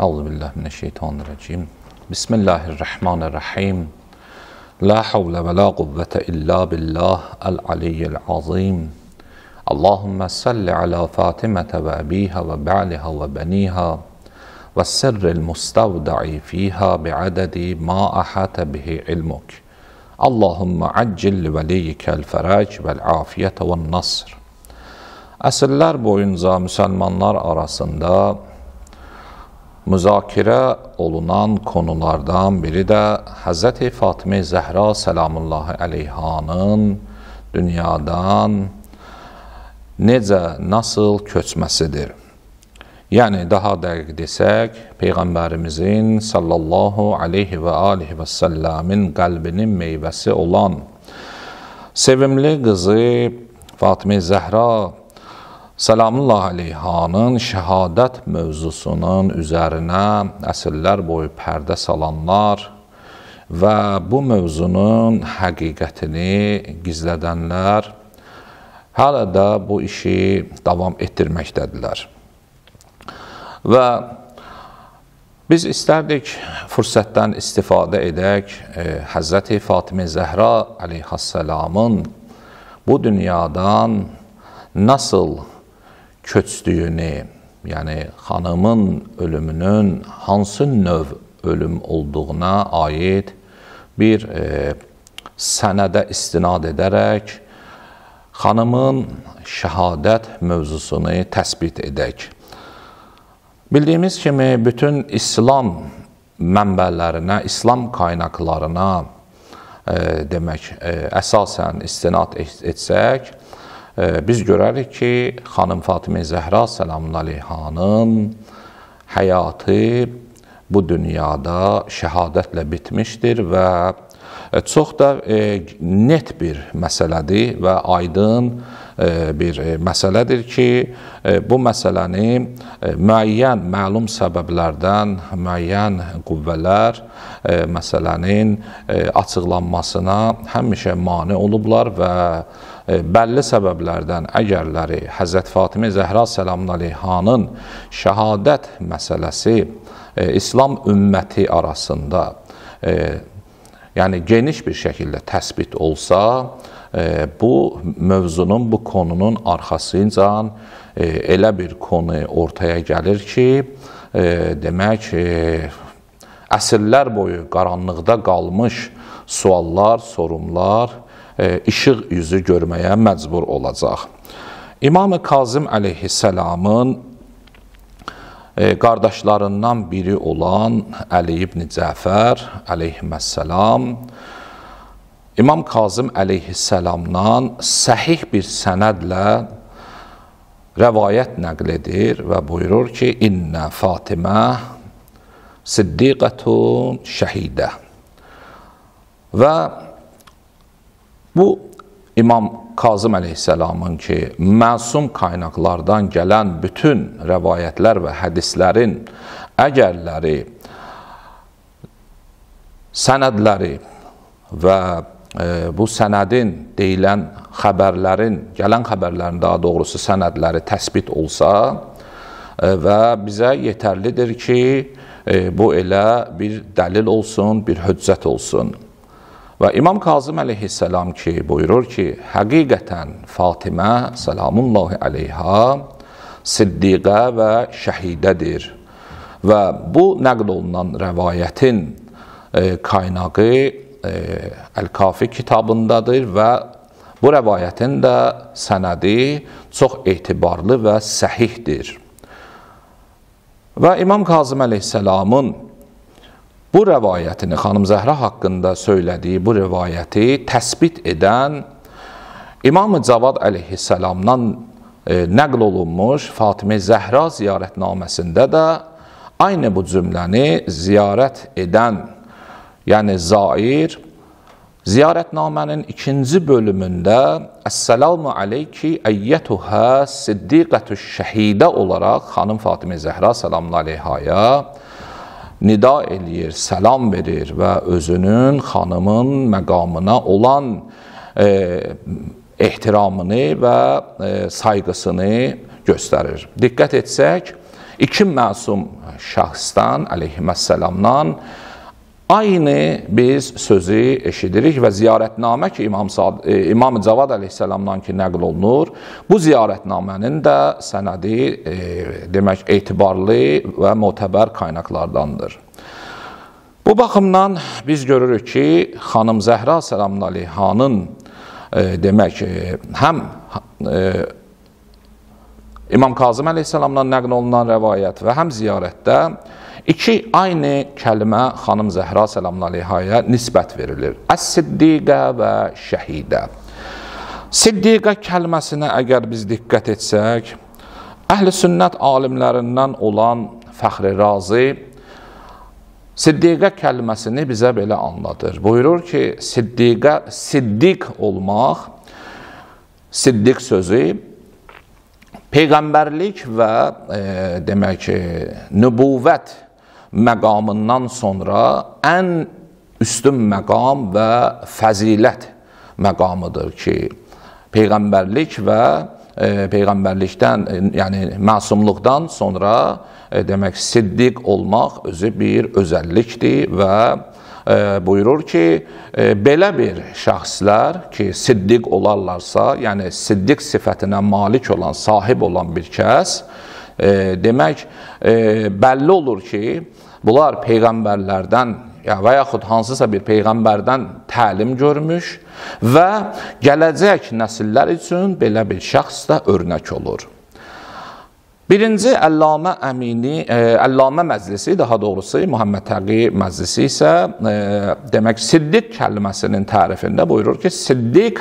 Euzubillahimineşşeytanirracim. Bismillahirrahmanirrahim. La havle ve la kuvvete illa billah el-aliyyil azim. Allahümme salli ala Fatimete ve abiha ve ba'liha ve beniha ve sirril mustavda'i fiha bi'adedi ma ahate bihi ilmuk. Allahümme accil li veliyyikel ferac vel afiyete vel nasr. Əsrlər boyunca müsəlmanlar arasında müzakirə olunan konulardan biri də Hz. Fatimə Zəhra selamullahi aleyhanın dünyadan nasıl köçməsidir. Yəni, daha dəqiq desək, Peyğəmbərimizin sallallahu aleyhi və alihi və səlləmin qəlbinin meyvəsi olan sevimli qızı Fatimə Zəhra Salamullahi aleyhanın şəhadət mövzusunun üzərinə əsrlər boyu pərdə salanlar və bu mövzunun həqiqətini gizlədənlər hələ də bu işi davam etdirməkdədirlər. Və biz istərdik fürsətdən istifadə edək Həzrəti Fatimə Zəhra aleyhisselamın bu dünyadan nasıl köçdüyünü, yəni xanımın ölümünün hansı növ ölüm olduğuna aid bir sənədə istinad edərək xanımın şəhadət mövzusunu təsbit edək. Bildiyimiz kimi bütün İslam mənbələrinə, İslam qaynaqlarına əsasən istinad etsək, biz görərik ki, xanım Fatimə Zəhra selamullahi aleyhanın həyatı bu dünyada şəhadətlə bitmişdir və çox da net bir məsələdir və aydın bir məsələdir ki, bu məsələni müəyyən, məlum səbəblərdən, müəyyən qüvvələr məsələnin açıqlanmasına həmişə mane olublar və bəlli səbəblərdən əgərləri Həzrət Fatimə Zəhra selamullahi aleyhanın şəhadət məsələsi İslam ümməti arasında yəni geniş bir şəkildə təsbit olsa, bu mövzunun, bu konunun arxasınca elə bir konu ortaya gəlir ki, demək, əsrlər boyu qaranlıqda qalmış suallar, sorunlar, işıq yüzü görməyə məcbur olacaq. İmam-ı Kazım əleyhisselamın qardaşlarından biri olan Əli ibn Cəfər əleyhisselam İmam Kazım əleyhisselamdan səhih bir sənədlə rəvayət nəql edir və buyurur ki, İnnə Fatimə siddiqətun şəhidə. Və bu İmam Kazım əleyhisselamın ki, məsum qaynaqlardan gələn bütün rəvayətlər və hədislərin əgərləri, sənədləri və bu sənədin deyilən xəbərlərin, gələn xəbərlərin daha doğrusu sənədləri təsbit olsa və bizə yetərlidir ki, bu elə bir dəlil olsun, bir hüccət olsun. Və İmam Kazım əleyhisselam ki, buyurur ki, həqiqətən Fatimə selamullahi aleyha siddiqə və şəhidədir. Və bu nəql olunan rəvayətin kaynağı Əl-Kafi kitabındadır və bu rəvayətin də sənədi çox etibarlı və səhihdir. Və İmam Kazım əleyhisselamın bu rəvayətini, xanım Zəhra haqqında söylədiyi bu rəvayəti təsbit edən İmam-ı Cavad əleyhisselamdan nəql olunmuş Fatimə Zəhra ziyarətnaməsində də aynı bu cümləni ziyarət edən, yəni zair, ziyarətnamənin ikinci bölümündə Əssəlamu aleyki əyyətuhə siddiqətü şəhidə olaraq xanım Fatimə Zəhra selamullahi aleyhaya nida eləyir, səlam verir və özünün, xanımın məqamına olan ehtiramını və sayğısını göstərir. Diqqət etsək, iki məsum şəxsdən, əleyhissalamdan aynı biz sözü eşidirik və ziyarətnamə ki, İmam Cavad əleyhissalamdan ki, nəql olunur, bu ziyarətnamənin də sənədi demək etibarlı və mötəbər qaynaqlardandır. Bu baxımdan biz görürük ki, xanım Zəhra səlamun əleyhanın demək həm İmam Kazım əleyhissalamdan nəql olunan rəvayət və həm ziyarətdə iki aynı kəlmə xanım Zəhra səlamun əleyhaya nisbət verilir. Əs-Siddiqə və Şəhidə. Siddiqə kəlməsinə əgər biz diqqət etsək, əhl-i sünnət alimlərindən olan Fəxri Razi Siddiqə kəlməsini bizə belə anlatır. Buyurur ki, siddiq olmaq, siddiq sözü Peyğəmbərlik və demək nübuvvət məqamından sonra ən üstün məqam və fəzilət məqamıdır ki, Peyğəmbərlik və Peyğəmbərlikdən, yəni məsumluqdan sonra demək siddiq olmaq özü bir özəllikdir və buyurur ki, belə bir şəxslər ki, siddiq olarlarsa, yəni siddiq sifətinə malik olan, sahib olan bir kəs, demək, bəlli olur ki, bunlar Peyğəmbərlərdən və yaxud hansısa bir Peyğəmbərdən təlim görmüş və gələcək nəsillər üçün belə bir şəxs də örnək olur. Birinci Əllamə Məclisi, daha doğrusu Muhammed Təqi Məclisi isə demək siddiq kəlməsinin tərifində buyurur ki, siddiq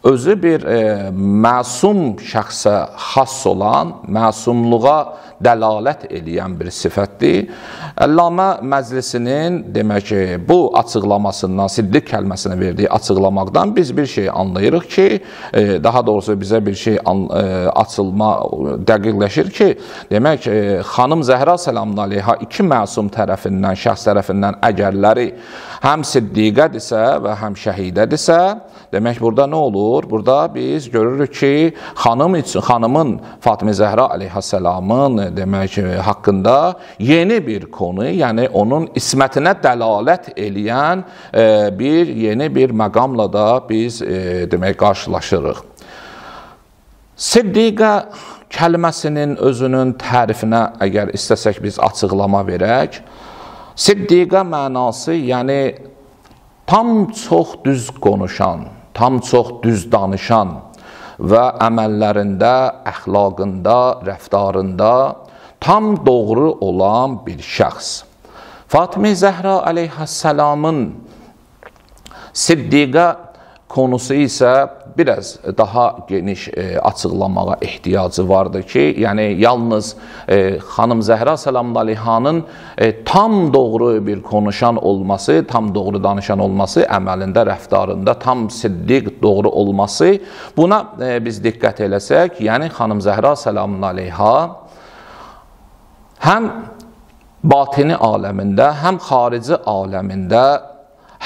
özü bir məsum şəxsə xas olan, məsumluğa dəlalət eləyən bir sifətdir. Əllamə Məclisinin demək bu açıqlamasından, siddiq kəlməsinə verdiyi açıqlamaqdan biz bir şey anlayırıq ki, daha doğrusu bizə bir şey dəqiqləşir ki, demək xanım Zəhra səlamun əleyha iki məsum tərəfindən, şəxs tərəfindən əgərləri həm siddiqədirsə və həm şəhidədirsə, demək burada nə olur? Burada biz görürük ki, xanımın Fatimə Zəhra əleyhissalamın demək haqqında yeni bir konu, yəni onun ismətinə dəlalət eləyən bir yeni bir məqamla da biz demək qarşılaşırıq. Siddiqə kəlməsinin özünün tərifinə əgər istəsək biz açıqlama verək, siddiqə mənası yəni tam çox düz konuşan, tam çox düz danışan və əməllərində, əxlaqında, rəftarında tam doğru olan bir şəxs. Fatimə Zəhra əleyhissalamın siddiqə konusu isə biraz daha geniş açıqlamağa ehtiyacı vardır ki, yəni yalnız xanım Zəhra səlamun əleyhanın tam doğru bir konuşan olması, tam doğru danışan olması, əməlində, rəftarında tam siddiq doğru olması, buna biz diqqət eləsək, yəni xanım Zəhra səlamun əleyha həm batini aləmində, həm xarici aləmində,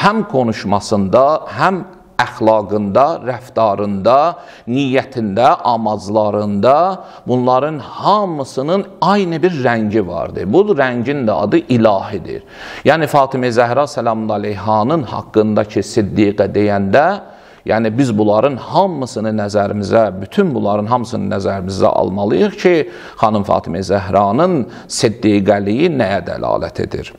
həm konuşmasında, həm əxlaqında, rəftarında, niyyətində, amaclarında bunların hamısının aynı bir rəngi vardır. Bu rəngin də adı ilahidir. Yəni Fatimə Zəhra səlamun əleyhanın haqqındakı siddiqə deyəndə, yəni biz bunların hamısını nəzərimizə, bütün bunların hamısını nəzərimizə almalıyıq ki, xanım Fatimə Zəhranın siddiqəliyi nəyə dəlalət edir?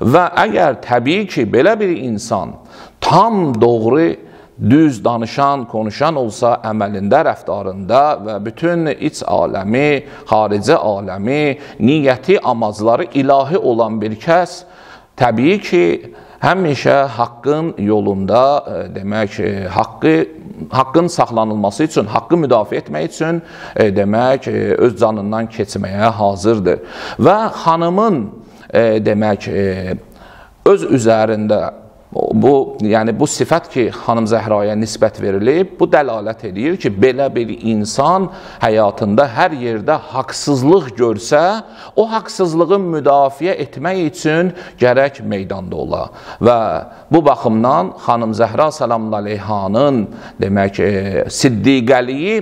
Və əgər təbii ki, belə bir insan tam doğru, düz danışan, konuşan olsa əməlində, rəftarında və bütün iç aləmi, xarici aləmi, niyyəti, amacları ilahi olan bir kəs, təbii ki, həmişə haqqın yolunda, demək, haqqın saxlanılması üçün, haqqı müdafiə etmək üçün, demək, öz canından keçməyə hazırdır. Və xanımın, demək, öz üzərində yəni bu sifət ki, xanım Zəhraya nisbət verilib, bu dəlalət edir ki, belə bir insan həyatında hər yerdə haqsızlıq görsə, o haqsızlığı müdafiə etmək üçün gərək meydanda ola. Və bu baxımdan xanım Zəhra səlamun əleyhanın demək, siddiqəliyi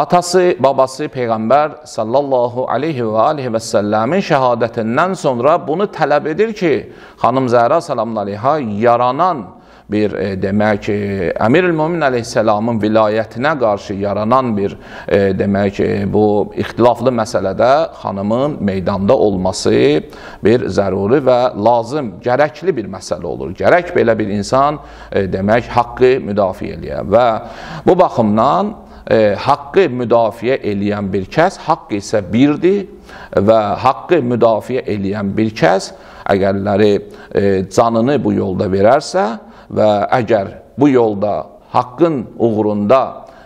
atası, babası Peyğəmbər sallallahu aleyhi və aleyhi və səlləmin şəhadətindən sonra bunu tələb edir ki, xanım Zəhra salamun aleyha yaranan bir demək ki, Əmir-ül-Mömin əleyhisselamın vilayətinə qarşı yaranan bir demək ki, bu ixtilaflı məsələdə xanımın meydanda olması bir zəruri və lazım, gərəkli bir məsələ olur. Gərək belə bir insan demək haqqı müdafiə eləyə və bu baxımdan haqqı müdafiə eləyən bir kəs, haqq isə birdir və haqqı müdafiə eləyən bir kəs əgərləri canını bu yolda verərsə və əgər bu yolda haqqın uğrunda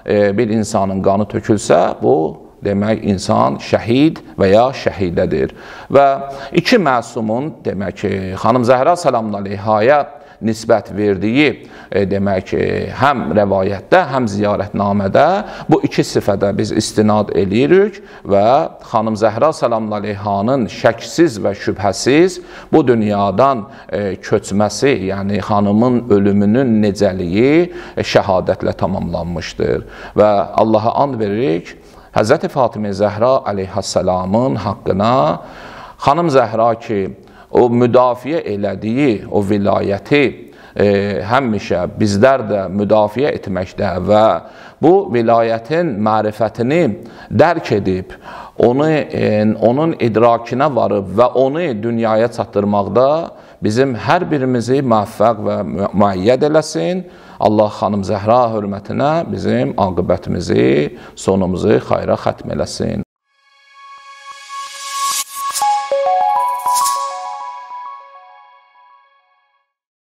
bir insanın qanı tökülsə, bu demək insan şəhid və ya şəhidədir. Və iki məsumun demək ki, xanım Zəhra salamun aleyhaya nisbət verdiyi demək ki, həm rəvayətdə, həm ziyarətnamədə bu iki sifədə biz istinad eləyirik və xanım Zəhra salamun aleyhanın şəksiz və şübhəsiz bu dünyadan köçməsi, yəni xanımın ölümünün necəliyi şəhadətlə tamamlanmışdır. Və Allaha and veririk, Həzrəti Fatimə Zəhra əleyhissalamın haqqına xanım Zəhra ki, o müdafiə elədiyi o vilayəti həmişə bizlər də müdafiə etməkdə və bu vilayətin mərifətini dərk edib, onun idrakinə varıb və onu dünyaya çatdırmaqda bizim hər birimizi müvəffəq və müəyyəd eləsin. Allah xanım Zəhra hörmətinə bizim aqibətimizi, sonumuzu xayra xətm eləsin.